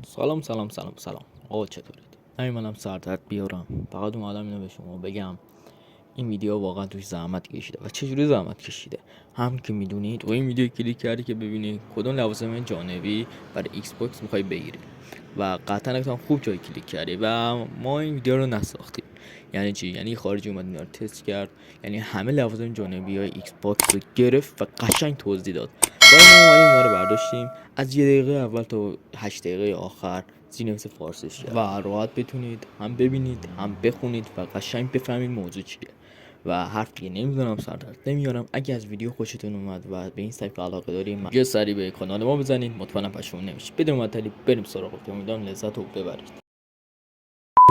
سلام. آقا چطورید؟ منم سردرد بیارم. فقط اومدم اینو به شما بگم این ویدیو واقعا توش زحمت کشیده. و چجوری زحمت کشیده؟ هم که میدونید و این ویدیو کلیک کردی که ببینی کدام لوازم جانبی برای ایکس باکس میخوای بگیری و قطعا اگه خوب جای کلیک کردی و ما این ویدیو رو نساختیم. یعنی چی؟ یعنی خارجی اومد اینا رو تست کرد، یعنی همه لوازم جانبی های ایکس باکس رو گرفت و قشنگ توضیح داد. ما اومدیم اینا رو برداشتیم از 1 دقیقه اول تا 8 دقیقه آخر زیرنویس فارسیش کرد و راحت بتونید هم ببینید هم بخونید و قشنگ بفهمید موضوع چیه. و حرف دیگه نمیزنم، سردرد نمیارم. اگه از ویدیو خوشتون اومد و به این سبک علاقه دارید یه سری به کانال ما بزنید، مطمئنم پشیمون نمیشید. بدون معطلی بریم سراغ ویدیو. امیدوارم لذت رو ببرید.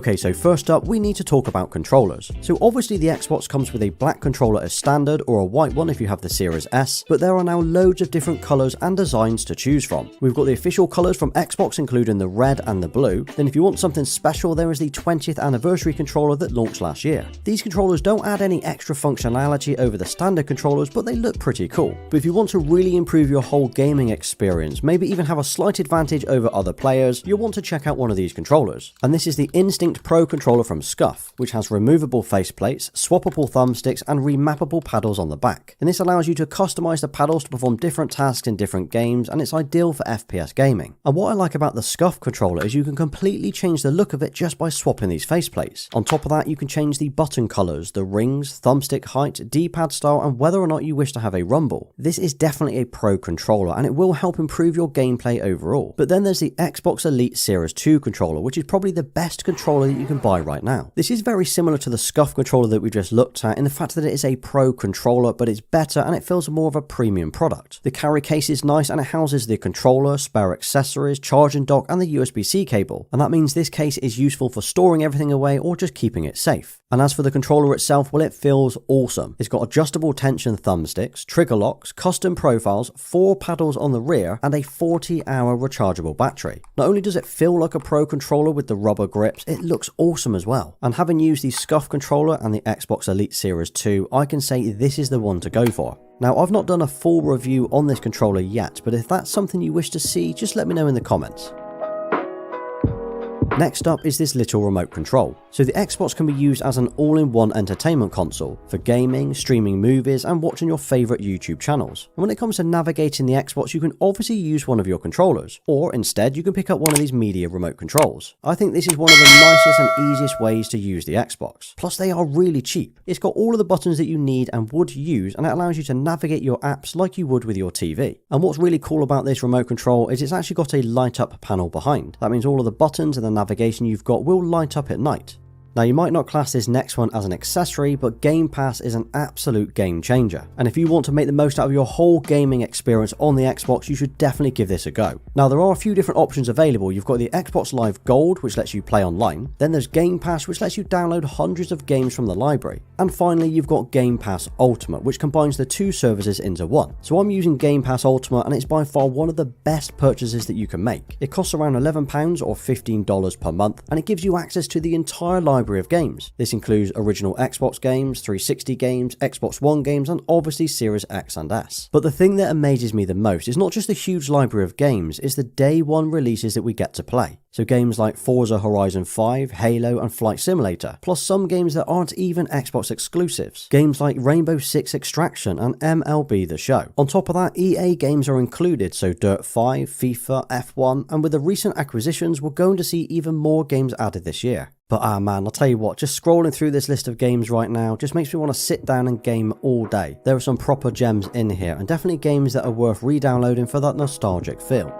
Okay, so first up, we need to talk about controllers. So obviously the Xbox comes with a black controller as standard or a white one if you have the Series S, but there are now loads of different colours and designs to choose from. We've got the official colours from Xbox including the red and the blue. Then if you want something special, there is the 20th anniversary controller that launched last year. These controllers don't add any extra functionality over the standard controllers, but they look pretty cool. But if you want to really improve your whole gaming experience, maybe even have a slight advantage over other players, you'll want to check out one of these controllers. And this is the Instinct Pro controller from Scuff, which has removable faceplates, swappable thumbsticks and remappable paddles on the back. And this allows you to customize the paddles to perform different tasks in different games, and it's ideal for FPS gaming. And what I like about the Scuff controller is you can completely change the look of it just by swapping these faceplates. On top of that, you can change the button colors, the rings, thumbstick height, D-pad style and whether or not you wish to have a rumble. This is definitely a pro controller and it will help improve your gameplay overall. But then there's the Xbox Elite Series 2 controller, which is probably the best controller that you can buy right now. This is very similar to the Scuff controller that we just looked at in the fact that it is a pro controller, but it's better and it feels more of a premium product. The carry case is nice and it houses the controller, spare accessories, charging dock and the USB-C cable. And that means this case is useful for storing everything away or just keeping it safe. And as for the controller itself, well, it feels awesome. It's got adjustable tension thumbsticks, trigger locks, custom profiles, 4 paddles on the rear, and a 40-hour rechargeable battery. Not only does it feel like a pro controller with the rubber grips, it looks awesome as well. And having used the Scuff controller and the Xbox Elite Series 2, I can say this is the one to go for. Now, I've not done a full review on this controller yet, but if that's something you wish to see, just let me know in the comments. Next up is this little remote control. So the Xbox can be used as an all-in-one entertainment console for gaming, streaming movies and watching your favourite YouTube channels. And when it comes to navigating the Xbox, you can obviously use one of your controllers, or instead you can pick up one of these media remote controls. I think this is one of the nicest and easiest ways to use the Xbox. Plus they are really cheap. It's got all of the buttons that you need and would use, and it allows you to navigate your apps like you would with your TV. And what's really cool about this remote control is it's actually got a light up panel behind. That means all of the buttons and the navigation you've got will light up at night. Now you might not class this next one as an accessory, but Game Pass is an absolute game changer. And if you want to make the most out of your whole gaming experience on the Xbox, you should definitely give this a go. Now there are a few different options available. You've got the Xbox Live Gold, which lets you play online. Then there's Game Pass, which lets you download hundreds of games from the library. And finally, you've got Game Pass Ultimate, which combines the 2 services into one. So I'm using Game Pass Ultimate and it's by far one of the best purchases that you can make. It costs around £11 or $15 per month, and it gives you access to the entire library of games. This includes original Xbox games, 360 games, Xbox One games, and obviously Series X and S. But the thing that amazes me the most is not just the huge library of games, it's the day one releases that we get to play. So games like Forza Horizon 5, Halo and Flight Simulator, plus some games that aren't even Xbox exclusives. Games like Rainbow Six Extraction and MLB The Show. On top of that, EA games are included, so Dirt 5, FIFA, F1, and with the recent acquisitions, we're going to see even more games added this year. But man, I'll tell you what, just scrolling through this list of games right now just makes me want to sit down and game all day. There are some proper gems in here, and definitely games that are worth re-downloading for that nostalgic feel.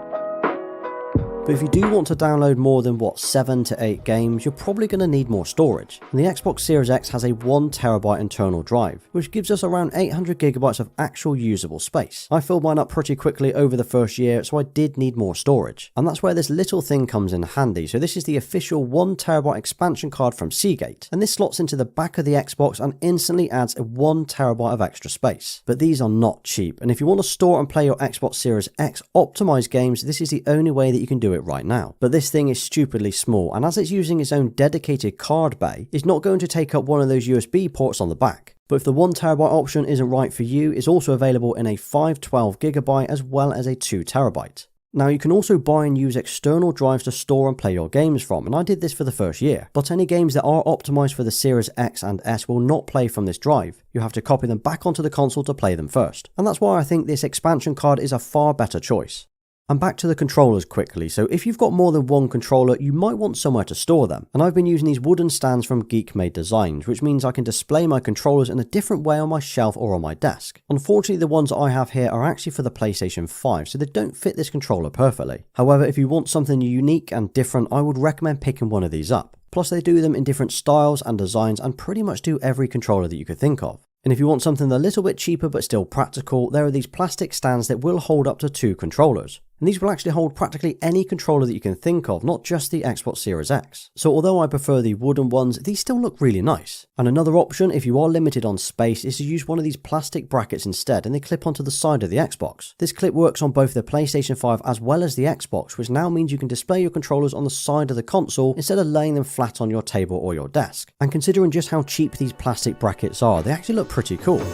But if you do want to download more than 7 to 8 games, you're probably going to need more storage. And the Xbox Series X has a 1TB internal drive, which gives us around 800GB of actual usable space. I filled mine up pretty quickly over the first year, so I did need more storage. And that's where this little thing comes in handy. So this is the official 1TB expansion card from Seagate. And this slots into the back of the Xbox and instantly adds a 1TB of extra space. But these are not cheap. And if you want to store and play your Xbox Series X optimized games, this is the only way that you can do it right now. But this thing is stupidly small, and as it's using its own dedicated card bay, it's not going to take up one of those USB ports on the back. But if the 1TB option isn't right for you, it's also available in a 512GB as well as a 2TB. Now you can also buy and use external drives to store and play your games from, and I did this for the first year, but any games that are optimized for the Series X and S will not play from this drive. You have to copy them back onto the console to play them first, and that's why I think this expansion card is a far better choice. And back to the controllers quickly, so if you've got more than one controller, you might want somewhere to store them. And I've been using these wooden stands from Geek Made Designs, which means I can display my controllers in a different way on my shelf or on my desk. Unfortunately, the ones I have here are actually for the PlayStation 5, so they don't fit this controller perfectly. However, if you want something unique and different, I would recommend picking one of these up. Plus, they do them in different styles and designs and pretty much do every controller that you could think of. And if you want something a little bit cheaper but still practical, there are these plastic stands that will hold up to 2 controllers. And these will actually hold practically any controller that you can think of, not just the Xbox Series X. So although I prefer the wooden ones, these still look really nice. And another option, if you are limited on space, is to use one of these plastic brackets instead, and they clip onto the side of the Xbox. This clip works on both the PlayStation 5 as well as the Xbox, which now means you can display your controllers on the side of the console instead of laying them flat on your table or your desk. And considering just how cheap these plastic brackets are, they actually look pretty cool.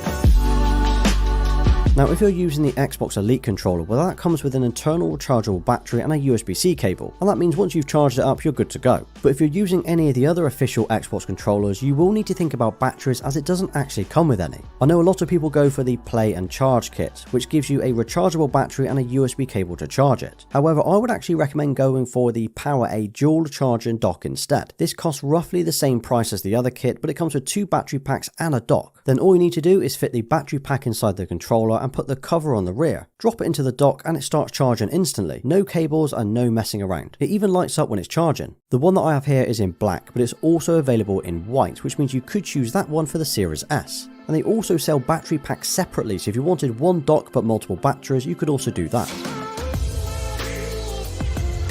Now if you're using the Xbox Elite controller, well that comes with an internal rechargeable battery and a USB-C cable, and that means once you've charged it up you're good to go. But if you're using any of the other official Xbox controllers, you will need to think about batteries as it doesn't actually come with any. I know a lot of people go for the Play and Charge kit, which gives you a rechargeable battery and a USB cable to charge it. However, I would actually recommend going for the Power A dual charging dock instead. This costs roughly the same price as the other kit, but it comes with 2 battery packs and a dock. Then all you need to do is fit the battery pack inside the controller and put the cover on the rear. Drop it into the dock and it starts charging instantly. No cables and no messing around. It even lights up when it's charging. The one that I have here is in black, but it's also available in white, which means you could choose that one for the Series S. And they also sell battery packs separately, so if you wanted one dock but multiple batteries, you could also do that.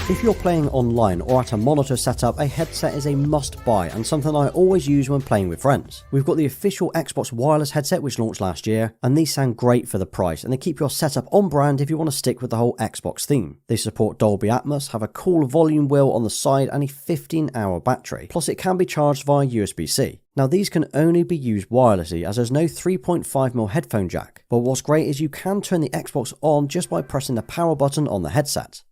If you're playing online or at a monitor setup, a headset is a must buy and something I always use when playing with friends. We've got the official Xbox wireless headset which launched last year, and these sound great for the price and they keep your setup on brand if you want to stick with the whole Xbox theme. They support Dolby Atmos, have a cool volume wheel on the side and a 15-hour battery, plus it can be charged via USB-C. Now these can only be used wirelessly as there's no 3.5mm headphone jack, but what's great is you can turn the Xbox on just by pressing the power button on the headset.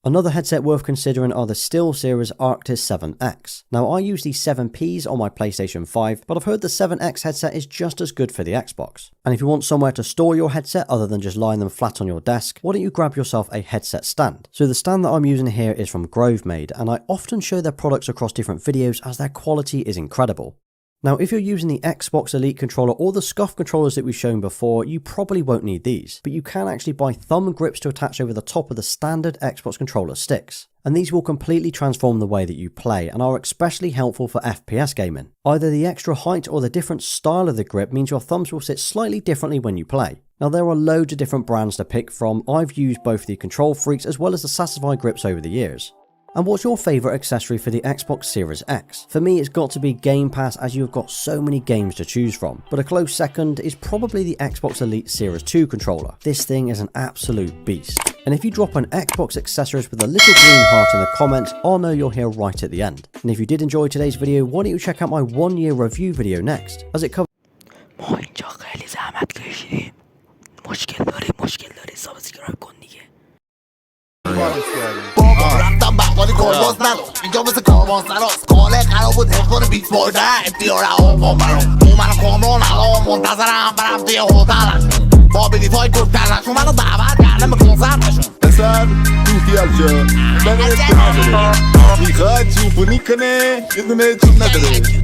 Another headset worth considering are the SteelSeries Arctis 7X. Now I use the 7Ps on my PlayStation 5, but I've heard the 7X headset is just as good for the Xbox. And if you want somewhere to store your headset other than just lying them flat on your desk, why don't you grab yourself a headset stand? So the stand that I'm using here is from Grovemade, and I often show their products across different videos as their quality is incredible. Now if you're using the Xbox Elite controller or the SCUF controllers that we've shown before, you probably won't need these, but you can actually buy thumb grips to attach over the top of the standard Xbox controller sticks. And these will completely transform the way that you play and are especially helpful for FPS gaming. Either the extra height or the different style of the grip means your thumbs will sit slightly differently when you play. Now there are loads of different brands to pick from. I've used both the Control Freaks as well as the Satisfy grips over the years. And what's your favourite accessory for the Xbox Series X? For me, it's got to be Game Pass, as you've got so many games to choose from. But a close second is probably the Xbox Elite Series 2 controller. This thing is an absolute beast. And if you drop an Xbox accessories with a little green heart in the comments, I'll know you're here right at the end. And if you did enjoy today's video, why don't you check out my 1-year review video next, as it covers... ما اینجا خیلی زحمت کشیدیم. مشکل داری سابسکرایب کن دیگه. بابا رفتم بقالی گلباز ندو اینجا مثل کاروان سراست کاله قرار بود حفظ کنه بیت بارده افتیار هوا برام تو منو کامران الان منتظرم برم توی هتلم با بلیط های گفترشون منو دعوت کردم به کنسرتشون پسر تو خیال شو بره میخواد چوبونی کنه یه دونه چوب نداره